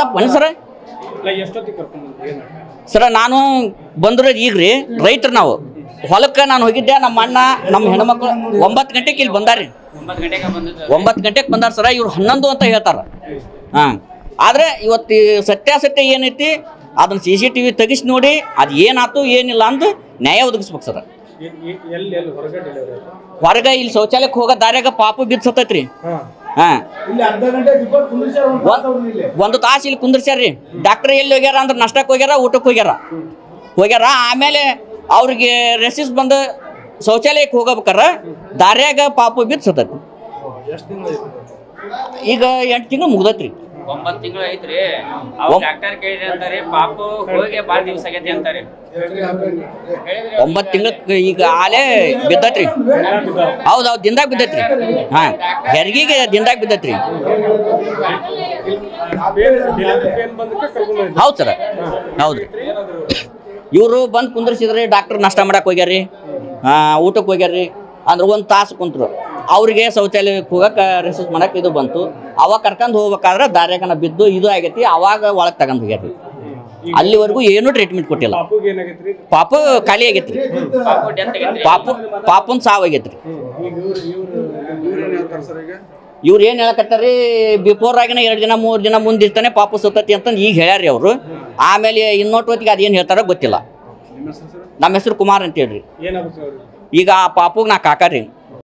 ತಪ್ಪನ ಸರ ಸರ ನಾನು ಬಂದಿರೋದು ಈಗ ರೀ ರೈತರು ನಾವು ಹೊಲಕ್ಕೆ ನಾನು ಹೋಗಿದ್ದೆ ನಮ್ಮ ಅಣ್ಣ ನಮ್ಮ ಹೆಣ್ಮಕ್ಳು 9 ಗಂಟೆಗೆ ಇಲ್ಲಿ ಬಂದಾರಿ 9 ಗಂಟೆಗೆ ಬಂದಾರ ಸರ ಇವ್ರು 11 ಅಂತ ಹೇಳ್ತಾರ ಹಾಂ ಆದರೆ ಇವತ್ತು ಸತ್ಯಾಸತ್ಯ ಏನೈತಿ ಅದನ್ನ CCTV ತೆಗಿಸಿ ನೋಡಿ ಅದು ಏನಾಯ್ತು ಏನಿಲ್ಲ ಅಂದು ನ್ಯಾಯ ಒದಗಿಸ್ಬೇಕು ಸರ ಹೊರಗೆ ಇಲ್ಲಿ ಶೌಚಾಲಯಕ್ಕೆ ಹೋಗೋ ದಾರ್ಯಾಗ ಪಾಪು ಬಿದ್ದು ಸತ್ತೈತ್ರಿ ಹಾಂ ಒಂದು ತಾಸು ಇಲ್ಲಿ ಕುಂದ್ರಸ್ಯಾರ್ರಿ ಡಾಕ್ಟರ್ ಎಲ್ಲಿ ಹೋಗ್ಯಾರ ಅಂದ್ರೆ ನಾಷ್ಟಕ್ಕೆ ಹೋಗ್ಯಾರ ಊಟಕ್ಕೆ ಹೋಗ್ಯಾರ ಆಮೇಲೆ ಅವ್ರಿಗೆ ರೆಸಿಸ್ ಬಂದು ಶೌಚಾಲಯಕ್ಕೆ ಹೋಗಬೇಕಾರ ದಾರ್ಯಾಗ ಪಾಪು ಬಿದ್ದು ಸತ್ತೈತಿ ಈಗ 8 ತಿಂಗಳು ಮುಗ್ದೈತ್ರಿ 9 ತಿಂಗಳು ಐತ್ರಿ ಅವ್ರು ಡಾಕ್ಟರ್ ಕೇಳಿದ್ರೆ ಅಂತಾರೆ ಪಾಪು ಹೋಗಿ ಭಾಳ ದಿವಸ ಆಗೈತಿ ಅಂತಾರೆ 9 ತಿಂಗಳು ಈಗ ಆಲೇ ಬಿದ್ದೈತ್ರಿ ಹೌದು ದಿಂದಾಗ ಬಿದ್ದೈತ್ರಿ ಹಾಂ ಹೆರಿಗೆಗೆ ದಿಂದಾಗ ಬಿದ್ದೈತ್ರಿ ಹೌದು ಸರ ಹೌದ್ರಿ ಇವರು ಬಂದು ಕುಂದ್ರಿಸಿದ್ರಿ ಡಾಕ್ಟರ್ ನಾಷ್ಟ ಮಾಡಕ್ಕೆ ಹೋಗ್ಯಾರ್ರಿ ಊಟಕ್ಕೆ ಹೋಗ್ಯಾರ್ರಿ ಅಂದ್ರೆ 1 ತಾಸು ಕುಂತರು ಅವ್ರಿಗೆ ಶೌಚಾಲಯಕ್ಕೆ ಹೋಗಕ್ಕೆ ರೆಸಿಸ್ ಮಾಡಕ್ಕೆ ಇದು ಬಂತು ಅವಾಗ ಕರ್ಕೊಂಡು ಹೋಗ್ಬೇಕಾದ್ರೆ ದಾರ್ಯಾಗನ ಬಿದ್ದು ಇದು ಆಗೈತಿ ಅವಾಗ ಒಳಗೆ ತಗೊಂಡು ಹೋಗ್ಯಾರ್ರಿ ಅಲ್ಲಿವರೆಗೂ ಏನೂ ಟ್ರೀಟ್ಮೆಂಟ್ ಕೊಟ್ಟಿಲ್ಲ ಪಾಪು ಖಾಲಿ ಆಗೈತ್ರಿ ಪಾಪುನ್ ಸಾವಾಗೈತ್ರಿ ಇವ್ರು ಏನು ಹೇಳಕತ್ತಾರಿ ಬಿಫೋರ್ ಆಗಿನ 2 ದಿನ 3 ದಿನ ಮುಂದಿರ್ತಾನೆ ಪಾಪು ಸತ್ತತಿ ಅಂತಂದು ಈಗ ಹೇಳ್ಯಾರಿ ಅವರು ಆಮೇಲೆ ಇನ್ನೊಟ್ಟು ಹೊತ್ತಿಗೆ ಅದೇನು ಹೇಳ್ತಾರೋ ಗೊತ್ತಿಲ್ಲ ನಮ್ಮ ಹೆಸರು ಕುಮಾರ್ ಅಂತ ಹೇಳ್ರಿ ಈಗ ಆ ಪಾಪುಗೆ ನಾ ಕಾಕಾರಿ